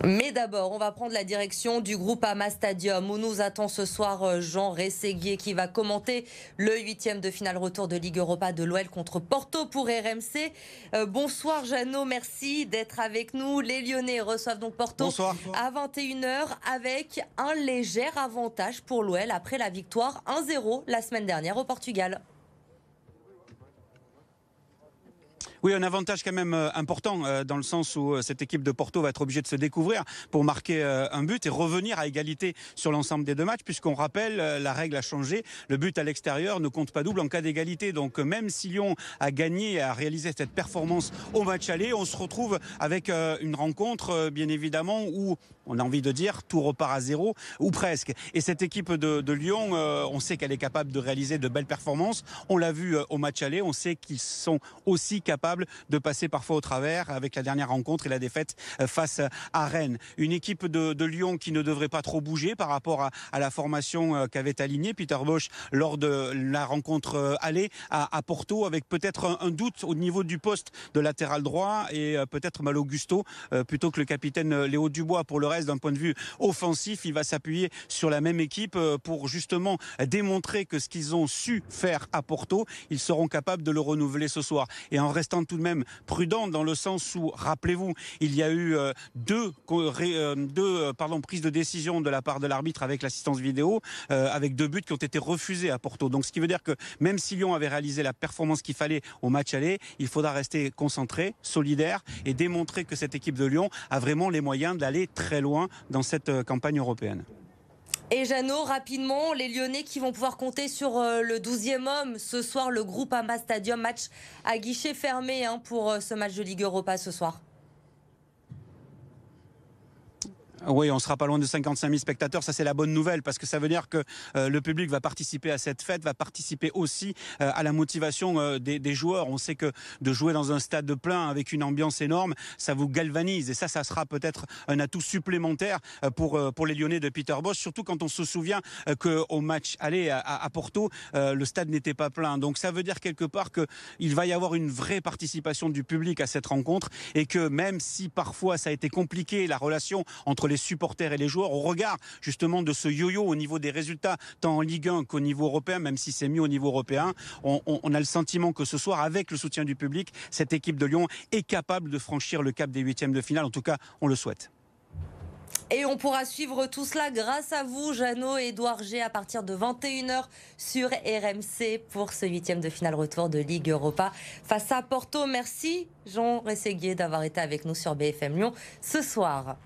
Mais d'abord, on va prendre la direction du Groupama Stadium où nous attend ce soir Jean Rességuier qui va commenter le 8e de finale retour de Ligue Europa de l'OL contre Porto pour RMC. Bonsoir Jeannot, merci d'être avec nous. Les Lyonnais reçoivent donc Porto à 21h avec un léger avantage pour l'OL après la victoire 1-0 la semaine dernière au Portugal. Oui, un avantage quand même important dans le sens où cette équipe de Porto va être obligée de se découvrir pour marquer un but et revenir à égalité sur l'ensemble des deux matchs, puisqu'on rappelle, la règle a changé. Le but à l'extérieur ne compte pas double en cas d'égalité. Donc même si Lyon a gagné et a réalisé cette performance au match aller, on se retrouve avec une rencontre bien évidemment où on a envie de dire tout repart à zéro ou presque. Et cette équipe de Lyon, on sait qu'elle est capable de réaliser de belles performances. On l'a vu au match aller, on sait qu'ils sont aussi capables de passer parfois au travers avec la dernière rencontre et la défaite face à Rennes. Une équipe de Lyon qui ne devrait pas trop bouger par rapport à la formation qu'avait alignée Peter Bosz lors de la rencontre aller à Porto, avec peut-être un doute au niveau du poste de latéral droit et peut-être Malo Gusto plutôt que le capitaine Léo Dubois. Pour le reste, d'un point de vue offensif, il va s'appuyer sur la même équipe pour justement démontrer que ce qu'ils ont su faire à Porto, ils seront capables de le renouveler ce soir. Et en restant tout de même prudent dans le sens où, rappelez-vous, il y a eu deux prises de décision de la part de l'arbitre avec l'assistance vidéo, avec 2 buts qui ont été refusés à Porto. Donc ce qui veut dire que même si Lyon avait réalisé la performance qu'il fallait au match aller, il faudra rester concentré, solidaire et démontrer que cette équipe de Lyon a vraiment les moyens d'aller très loin dans cette campagne européenne. Et Jeannot, rapidement, les Lyonnais qui vont pouvoir compter sur le 12e homme ce soir, le Groupama Stadium, match à guichet fermé pour ce match de Ligue Europa ce soir. Oui, on sera pas loin de 55 000 spectateurs. Ça, c'est la bonne nouvelle parce que ça veut dire que le public va participer à cette fête, va participer aussi à la motivation des joueurs. On sait que de jouer dans un stade plein avec une ambiance énorme, ça vous galvanise. Et ça sera peut-être un atout supplémentaire pour les Lyonnais de Peter Bosz, surtout quand on se souvient qu'au match aller à Porto, le stade n'était pas plein. Donc ça veut dire quelque part qu'il va y avoir une vraie participation du public à cette rencontre et que même si parfois ça a été compliqué, la relation entre les supporters et les joueurs, au regard justement de ce yo-yo au niveau des résultats, tant en Ligue 1 qu'au niveau européen, même si c'est mieux au niveau européen, on a le sentiment que ce soir, avec le soutien du public, cette équipe de Lyon est capable de franchir le cap des 8e de finale. En tout cas, on le souhaite. Et on pourra suivre tout cela grâce à vous, Jeannot et Édouard G, à partir de 21h sur RMC pour ce 8e de finale retour de Ligue Europa face à Porto. Merci Jean Rességuier d'avoir été avec nous sur BFM Lyon ce soir.